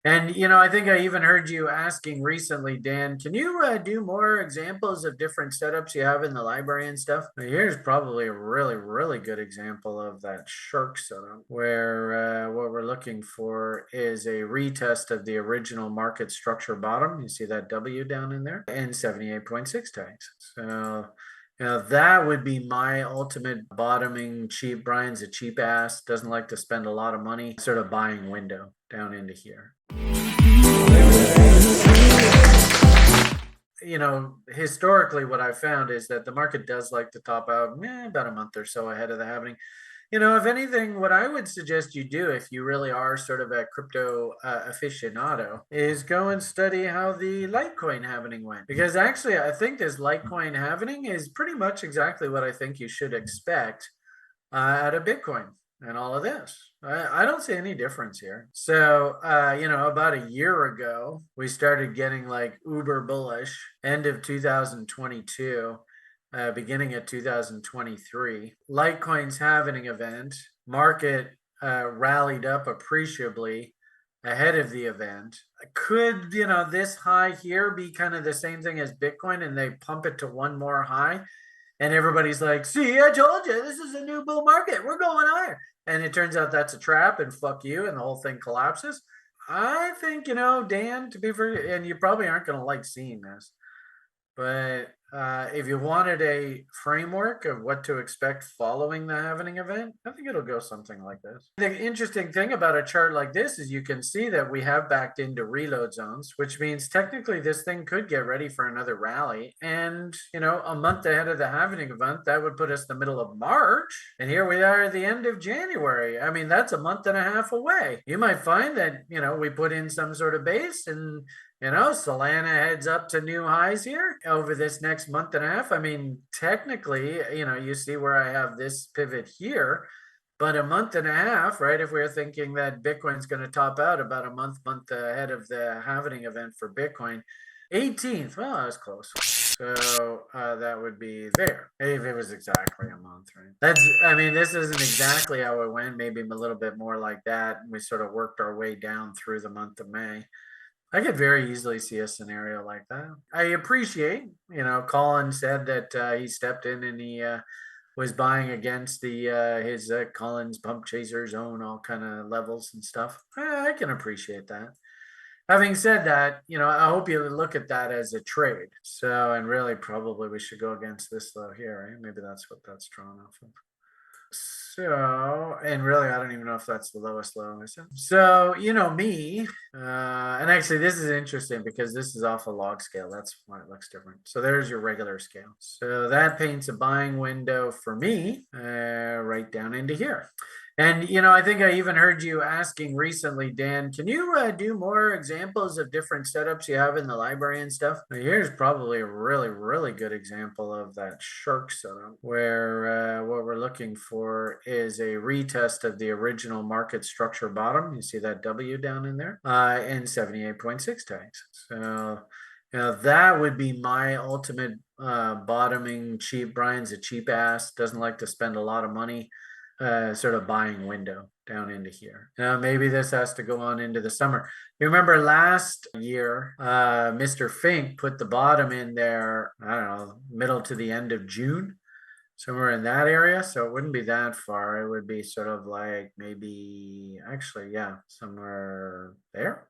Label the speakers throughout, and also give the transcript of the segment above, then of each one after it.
Speaker 1: And I think I even heard you asking recently, Dan, can you do more examples of different setups you have in the library and stuff? Here's probably a really, really good example of that shark setup, where what we're looking for is a retest of the original market structure bottom. You see that W down in there, and 78.6 tags. So that would be my ultimate bottoming cheap. Brian's a cheap ass, doesn't like to spend a lot of money, sort of buying window down into here. Historically, what I've found is that the market does like to top out about a month or so ahead of the happening. If anything, what I would suggest you do if you really are sort of a crypto aficionado is go and study how the Litecoin happening went. Because actually, I think this Litecoin happening is pretty much exactly what I think you should expect out of Bitcoin and all of this. I don't see any difference here. So, about a year ago, we started getting like uber bullish, end of 2022, beginning of 2023. Litecoin's halving event, market rallied up appreciably ahead of the event. Could, this high here be kind of the same thing as Bitcoin and they pump it to one more high? And everybody's like, see, I told you, this is a new bull market. We're going higher. And it turns out that's a trap and fuck you, and the whole thing collapses. I think, Dan, to be fair, and you probably aren't going to like seeing this, but if you wanted a framework of what to expect following the halving event, I think it'll go something like this. The interesting thing about a chart like this is you can see that we have backed into reload zones, which means technically this thing could get ready for another rally. And, a month ahead of the halving event, that would put us in the middle of March. And here we are at the end of January. I mean, that's a month and a half away. You might find that, we put in some sort of base and Solana heads up to new highs here over this next month and a half. I mean, technically, you see where I have this pivot here, but a month and a half, right? If we're thinking that Bitcoin's going to top out about a month ahead of the halving event for Bitcoin, 18th. Well, that was close. So that would be there if it was exactly a month, right? This isn't exactly how it went. Maybe a little bit more like that. We sort of worked our way down through the month of May. I could very easily see a scenario like that. I appreciate, Colin said that he stepped in and he was buying against the his Collins pump chaser zone, all kind of levels and stuff. I can appreciate that. Having said that, I hope you look at that as a trade. So, and really, probably we should go against this low here, right? Maybe that's what that's drawn off of. So, and really, I don't even know if that's the lowest low, is it? So, me, and actually, this is interesting because this is off a log scale. That's why it looks different. So, there's your regular scale. So, that paints a buying window for me right down into here. And, I think I even heard you asking recently, Dan, can you do more examples of different setups you have in the library and stuff? Here's probably a really, really good example of that shark setup, where what we're looking for is a retest of the original market structure bottom. You see that W down in there, and 78.6 tags. So, that would be my ultimate bottoming cheap. Brian's a cheap ass, doesn't like to spend a lot of money, sort of buying window down into here. Now, maybe this has to go on into the summer. You remember last year, Mr. Fink put the bottom in there, I don't know, middle to the end of June, somewhere in that area. So it wouldn't be that far. It would be sort of like maybe, actually, yeah, somewhere there.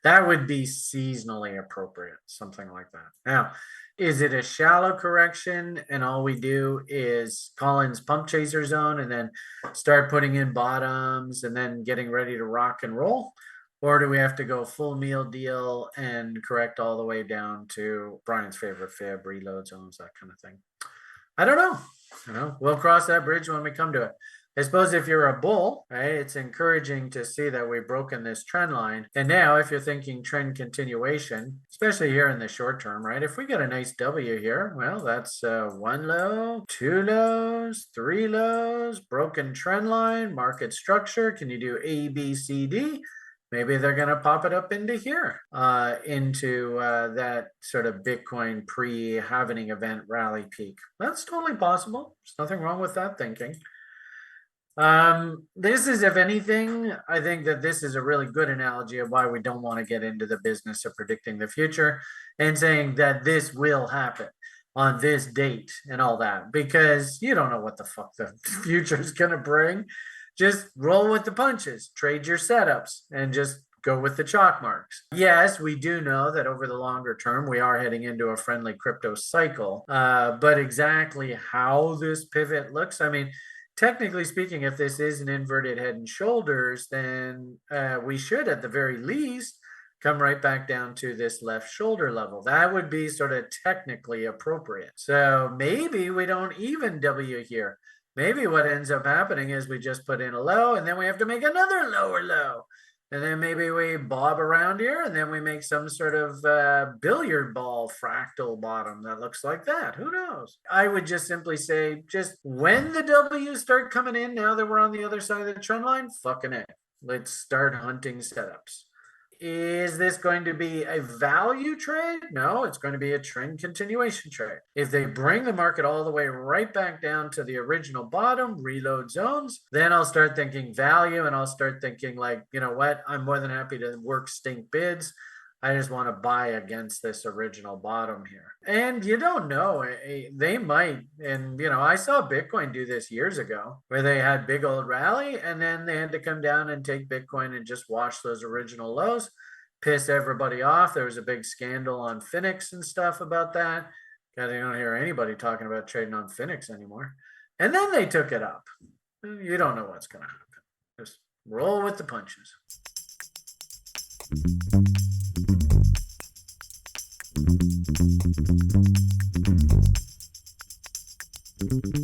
Speaker 1: That would be seasonally appropriate, something like that. Now, is it a shallow correction and all we do is Collins pump chaser zone and then start putting in bottoms and then getting ready to rock and roll? Or do we have to go full meal deal and correct all the way down to Brian's favorite fib, reload zones, that kind of thing? I don't know. We'll cross that bridge when we come to it. I suppose if you're a bull, right, it's encouraging to see that we've broken this trend line. And now, if you're thinking trend continuation, especially here in the short term, right, if we get a nice W here, well, that's one low, two lows, three lows, broken trend line, market structure. Can you do A, B, C, D? Maybe they're going to pop it up into here, into that sort of Bitcoin pre-halving event rally peak. That's totally possible. There's nothing wrong with that thinking. This is, if anything, I think that this is a really good analogy of why we don't want to get into the business of predicting the future and saying that this will happen on this date and all that, because you don't know what the fuck the future is going to bring. Just roll with the punches, trade your setups, and just go with the chalk marks. Yes, we do know that over the longer term, we are heading into a friendly crypto cycle. But exactly how this pivot looks, I mean, technically speaking, if this is an inverted head and shoulders, then we should, at the very least, come right back down to this left shoulder level. That would be sort of technically appropriate. So maybe we don't even W here. Maybe what ends up happening is we just put in a low and then we have to make another lower low. And then maybe we bob around here and then we make some sort of billiard ball fractal bottom that looks like that. Who knows? I would just simply say, just when the W's start coming in, now that we're on the other side of the trend line, fucking it. Let's start hunting setups. Is this going to be a value trade? No, it's going to be a trend continuation trade. If they bring the market all the way right back down to the original bottom, reload zones, then I'll start thinking value and I'll start thinking like, you know what? I'm more than happy to work stink bids. I just want to buy against this original bottom here. And you don't know, they might. And, you know, I saw Bitcoin do this years ago where they had big old rally and then they had to come down and take Bitcoin and just wash those original lows, piss everybody off. There was a big scandal on Phoenix and stuff about that. God, I don't hear anybody talking about trading on Phoenix anymore. And then they took it up. You don't know what's going to happen. Just roll with the punches. Thank you.